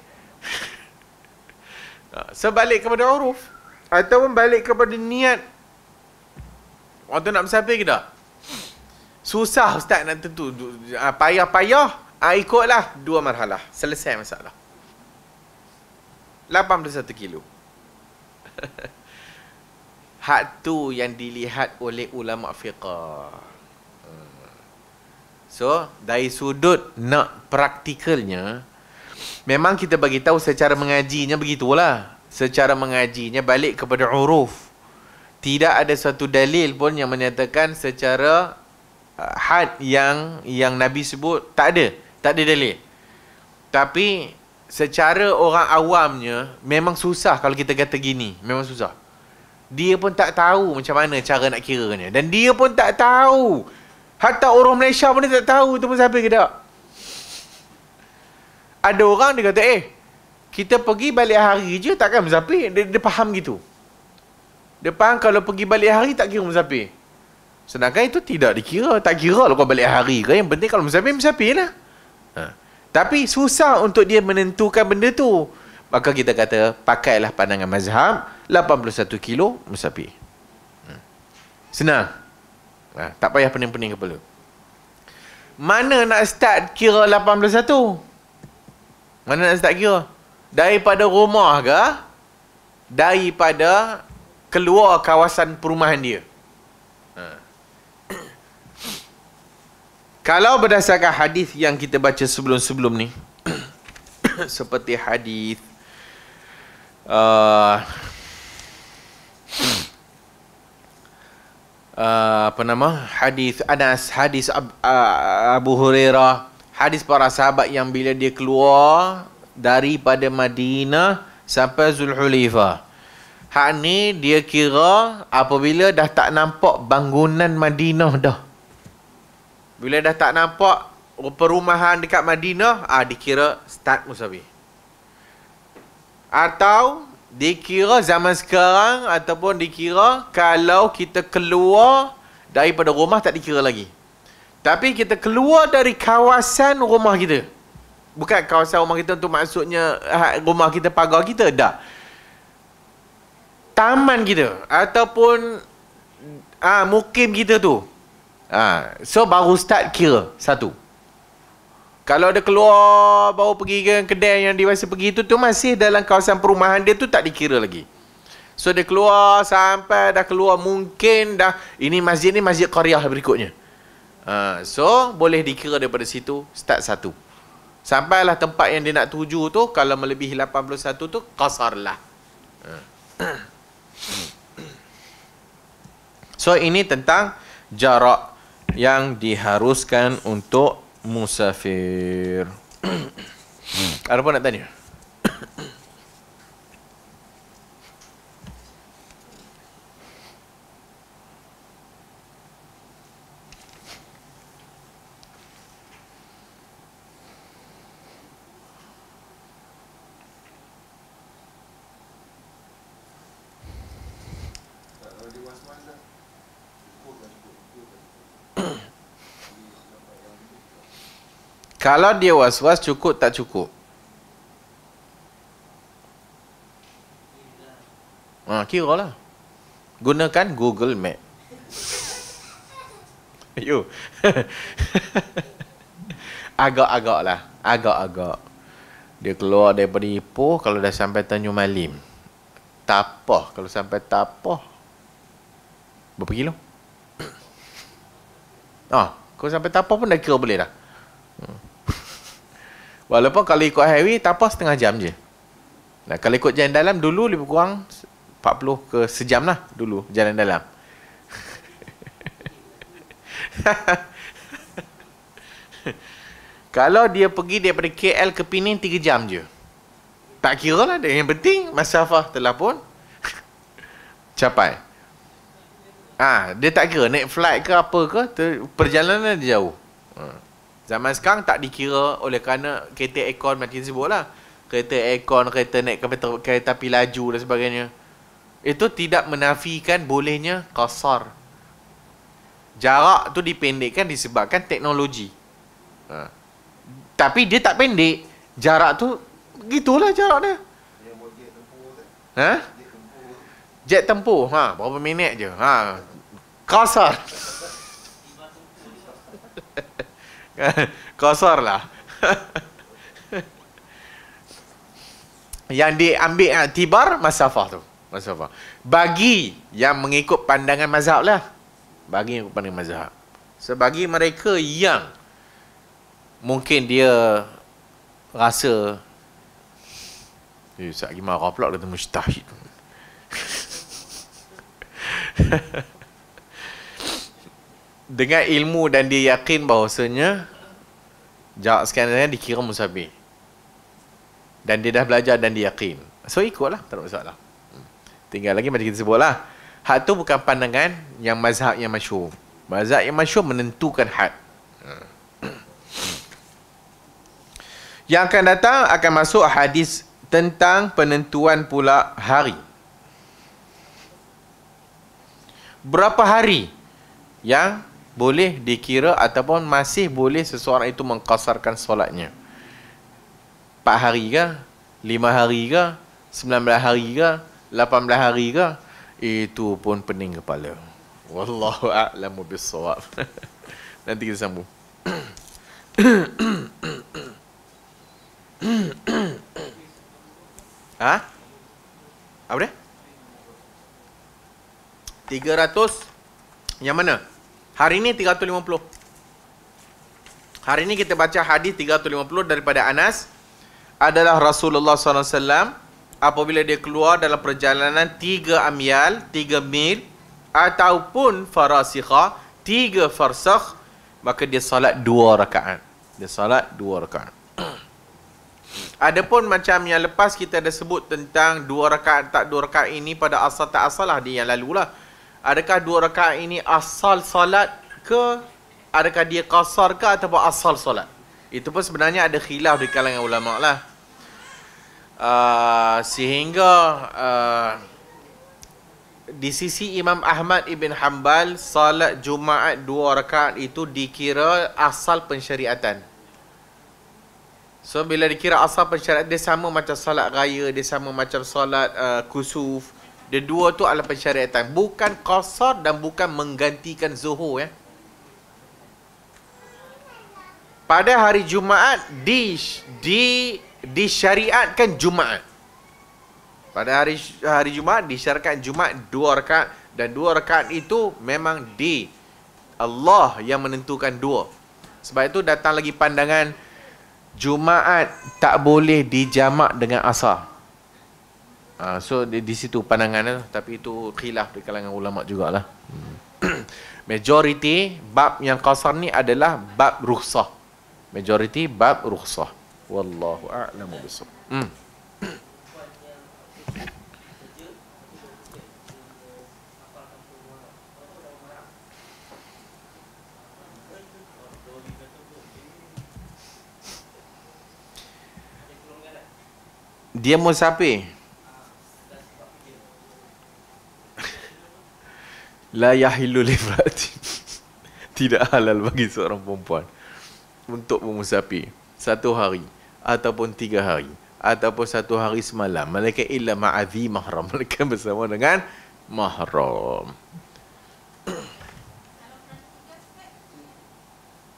Sebalik kepada uruf. Ataupun balik kepada niat. Orang tu nak musafir ke tak? Susah ustaz nak tentu. Payah-payah. Ikutlah 2 marhalah. Selesai masalah. 81 kilo. Hak tu yang dilihat oleh ulama fiqah. So, dari sudut nak praktikalnya, memang kita bagi tahu secara mengajinya begitulah. Secara mengajinya balik kepada uruf. Tidak ada satu dalil pun yang menyatakan secara had yang Nabi sebut, tak ada dalil. Tapi secara orang awamnya memang susah kalau kita kata gini, memang susah. Dia pun tak tahu macam mana cara nak kiranya. Dan dia pun tak tahu. Hatta orang Malaysia pun dia tak tahu tu musafir ke tak. Ada orang dia kata, kita pergi balik hari je takkan musafir. Dia faham gitu. Dia faham kalau pergi balik hari tak kira musafir. Sedangkan itu tidak dikira. Tak kira lah kau balik hari ke. Yang penting kalau musafir, musafir lah. Tapi susah untuk dia menentukan benda tu. Maka kita kata, pakailah pandangan mazhab, 81 kilo musafir. Senang. Tak payah pening-pening kepala. Mana nak start kira 81? Mana nak start kira? Daripada rumah ke? Daripada keluar kawasan perumahan dia. Kalau berdasarkan hadis yang kita baca sebelum-sebelum ni, seperti hadis hadis Anas, hadis Abu Hurairah, hadis para sahabat yang bila dia keluar daripada Madinah sampai Zulhulaifah. Hak ni dia kira apabila dah tak nampak bangunan Madinah dah. Bila dah tak nampak perumahan dekat Madinah, dikira start musafir. Atau dikira zaman sekarang, ataupun dikira kalau kita keluar daripada rumah tak dikira lagi. Tapi kita keluar dari kawasan rumah kita. Bukan kawasan rumah kita untuk maksudnya rumah kita, pagar kita, tak. Taman kita ataupun mukim kita tu. So baru start kira 1. Kalau dia keluar baru pergi ke kedai yang dia biasa pergi tu masih dalam kawasan perumahan dia tu, tak dikira lagi. So dia keluar sampai dah keluar, mungkin dah ini masjid ni masjid qaryah berikutnya. So boleh dikira daripada situ start 1. Sampailah tempat yang dia nak tuju tu, kalau melebihi 81 tu qasar lah. So ini tentang jarak yang diharuskan untuk musafir. Ada apa nak tanya? Kalau dia was-was, cukup tak cukup? Kira lah. Gunakan Google Map. Yo. Agak-agak lah. Agak-agak. Dia keluar daripada Ipoh, kalau dah sampai Tanjung Malim. Tapah. Kalau sampai Tapah, berapa kilo? Kalau sampai Tapah pun dah kira boleh dah. Walaupun kalau ikut highway Tapah setengah jam je. Nah, kalau ikut jalan dalam dulu lebih kurang 40 ke sejam lah dulu jalan dalam. Kalau dia pergi daripada KL ke Pening 3 jam je. Tak kira lah. Yang penting masafah telah pun capai. Dia tak kira naik flight ke apa ke, perjalanan dia jauh. Zaman sekarang tak dikira oleh kerana kereta aircon macam kita sebut lah. Kereta aircon, kereta naik kereta api laju dan sebagainya. Itu tidak menafikan bolehnya qasar. Jarak tu dipendekkan disebabkan teknologi. Tapi dia tak pendek. Jarak tu gitulah jarak dia. Jet tempur. Berapa minit je. Qasar. Qasar lah. Yang diambil tibar masafah tu. Masafah. Bagi yang mengikut pandangan mazhab lah. Bagi yang mengikut pandangan mazhab. Sebagi mereka yang mungkin dia rasa Ustaz lagi marah pula kata mujtahid. Dengan ilmu dan dia yakin bahawasanya jarak sekian dikira musabih. Dan dia dah belajar dan dia yakin. So ikutlah, tak ada masalah. Tinggal lagi macam kita sebutlah. Had tu bukan pandangan yang mazhab yang masyhur. Mazhab yang masyhur menentukan had. Yang akan datang akan masuk hadis tentang penentuan pula hari. Berapa hari yang boleh dikira ataupun masih boleh seseorang itu mengqasarkan solatnya? 4 hari ke? 5 hari ke? 19 hari ke? 18 hari ke? Itu pun pening kepala. Wallahu a'lamu bissawab. Nanti kita sambung. Apa dia? 300 yang mana? Hari ini 350. Hari ini kita baca hadis 350 daripada Anas. Adalah Rasulullah SAW apabila dia keluar dalam perjalanan 3 amyal, 3 mil ataupun farasikha, 3 farsakh, maka dia salat 2 rakaat. Dia salat 2 rakaat. Adapun macam yang lepas kita ada sebut tentang 2 rakaat tak 2 rakaat ini pada asal tak asal lah dia yang lalu lah. Adakah 2 rakaat ini asal salat ke? Adakah dia qasar ke ataupun asal salat? Itu pun sebenarnya ada khilaf di kalangan ulama lah. Sehingga di sisi Imam Ahmad Ibn Hanbal, salat Jumaat 2 rakaat itu dikira asal pensyariatan. So bila dikira asal pensyariatan, dia sama macam salat raya, dia sama macam salat kusuf. Dia dua tu adalah pensyariatan, bukan qasar dan bukan menggantikan zuhur ya. Pada hari Jumaat disyariatkan Jumaat. Pada hari Jumaat disyariatkan Jumaat 2 rakaat, dan 2 rakaat itu memang Allah yang menentukan 2. Sebab itu datang lagi pandangan Jumaat tak boleh dijamak dengan asar. So di situ pandangannya, tapi itu khilaf di kalangan ulama jugalah. Majority bab yang qasar ni adalah bab rukhsah. Majority bab rukhsah. Wallahu a'lamu bissawab. Dia musafir. La yahillu limra'atin. Tidak halal bagi seorang perempuan untuk bermusafir 1 hari ataupun 3 hari ataupun 1 hari semalam, melainkan illa ma'adhi mahram, melainkan bersama dengan mahram.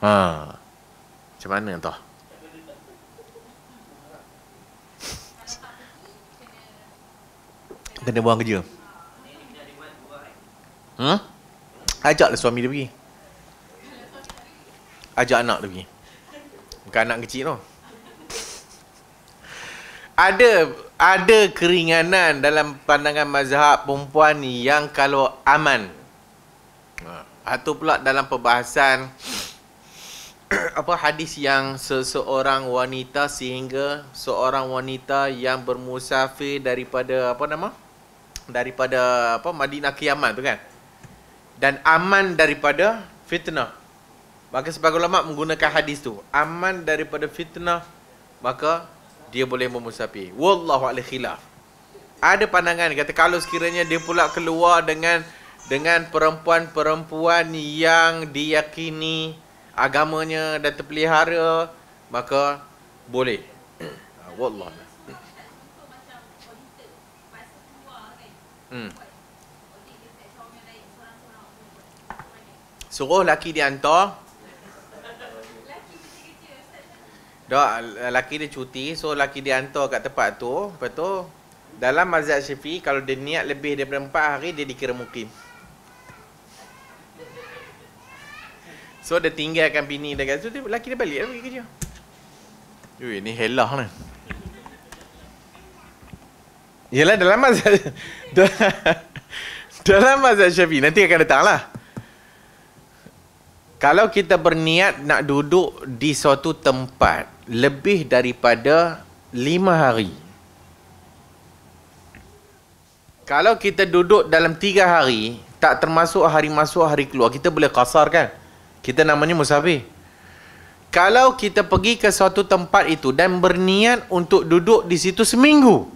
Macam mana toh? Kena buang kerja. Ajaklah suami dia pergi. Ajak anak dia pergi. Bukan anak kecil tu. Ada keringanan dalam pandangan mazhab perempuan yang kalau aman. Atau pula dalam perbahasan hadis yang seseorang wanita, sehingga seorang wanita yang bermusafir daripada Madinah ke Yaman tu kan. dan aman daripada fitnah. Maka sebagai ulama menggunakan hadis tu, aman daripada fitnah, maka dia boleh memusafir. Wallahu a'lam khilaf. Ada pandangan kata kalau sekiranya dia pula keluar dengan perempuan-perempuan yang diyakini agamanya dan terpelihara, maka boleh. Wallah. Suruh laki dia hantar. Laki dia cuti, so laki dia hantar kat tempat tu. Lepas tu dalam mazhab Syafi'i, kalau dia niat lebih daripada 4 hari, dia dikira mukim. So dia tinggalkan bini dekat tu, laki dia balik pergi kerja. Ui, ni helah lah. Yalah dalam mazhab dalam mazhab Syafi'i nanti akan datang lah. Kalau kita berniat nak duduk di suatu tempat lebih daripada 5 hari. Kalau kita duduk dalam 3 hari, tak termasuk hari masuk hari keluar, kita boleh qasar kan? Kita namanya musafir. Kalau kita pergi ke suatu tempat itu dan berniat untuk duduk di situ seminggu,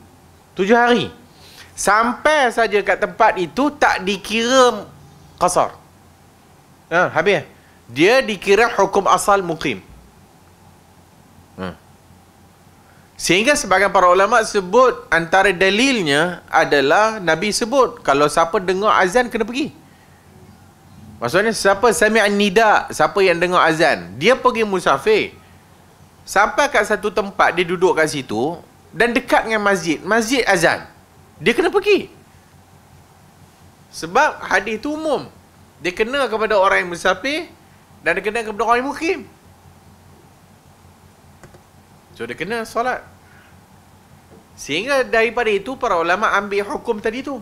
7 hari, sampai saja kat tempat itu tak dikira qasar. Habis. Dia dikira hukum asal mukim. Sehingga sebagian para ulama sebut antara dalilnya adalah Nabi sebut kalau siapa dengar azan kena pergi. Maksudnya siapa sami'an nida, siapa yang dengar azan, dia pergi musafir. Sampai kat satu tempat dia duduk kat situ dan dekat dengan masjid azan, dia kena pergi. Sebab hadis itu umum. Dia kena kepada orang yang musafir dan dia kena kepada orang yang mukim. So dia kena solat. Sehingga daripada itu para ulama ambil hukum tadi tu.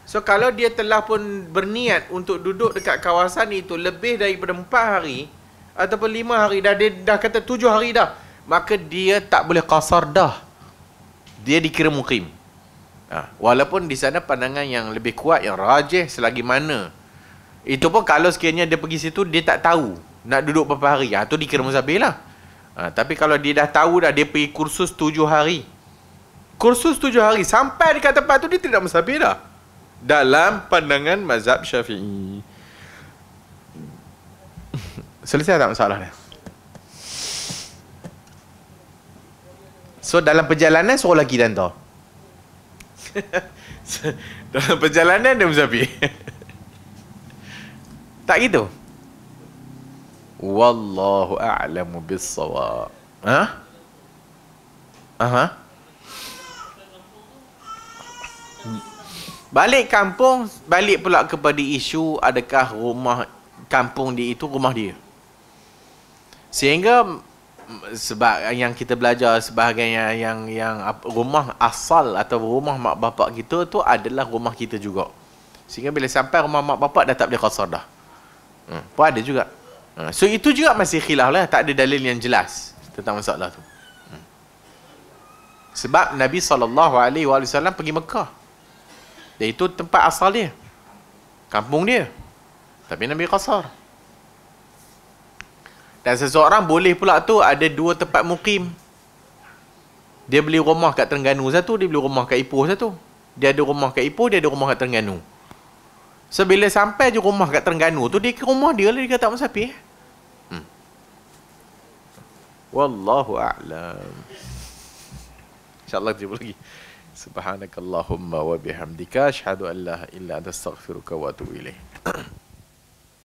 So kalau dia telah pun berniat untuk duduk dekat kawasan itu lebih daripada 4 hari ataupun 5 hari dah, dia dah kata 7 hari dah, maka dia tak boleh qasar dah. Dia dikira mukim. Walaupun di sana pandangan yang lebih kuat, yang rajih selagi mana, itu pun kalau sekiranya dia pergi situ dia tak tahu nak duduk berapa hari, tu dikira musafir lah. Tapi kalau dia dah tahu dah, dia pergi kursus 7 hari, kursus 7 hari sampai dekat tempat tu, dia tidak musafir dah dalam pandangan mazhab Syafi'i. Selesai tak masalah dia? So dalam perjalanan suruh lagi dan tau. Dalam perjalanan dia musafir. Tak gitu. Wallahu a'lamu bis-shawab. Balik kampung, balik pula kepada isu adakah rumah kampung dia itu rumah dia. Sehingga sebab yang kita belajar sebahagian yang rumah asal atau rumah mak bapak kita tu adalah rumah kita juga. Sehingga bila sampai rumah mak bapak dah tak boleh qasar dah. Pun ada juga. So itu juga masih khilaf lah, tak ada dalil yang jelas tentang masalah tu. Sebab Nabi SAW pergi Mekah. Dan itu tempat asal dia, kampung dia, tapi Nabi qasar. Dan seseorang boleh pula tu ada 2 tempat mukim. Dia beli rumah kat Terengganu satu, dia beli rumah kat Ipoh satu. Dia ada rumah kat Ipoh, dia ada rumah kat Terengganu. So bila sampai je rumah kat Terengganu tu, dia ke rumah dia lah, dia kata musafir. Wallahu a'lam. InsyaAllah kita jumpa lagi. Subhanakallahumma wa bihamdika asyhadu an la ilaha illa anta astaghfiruka wa atubu ilaik.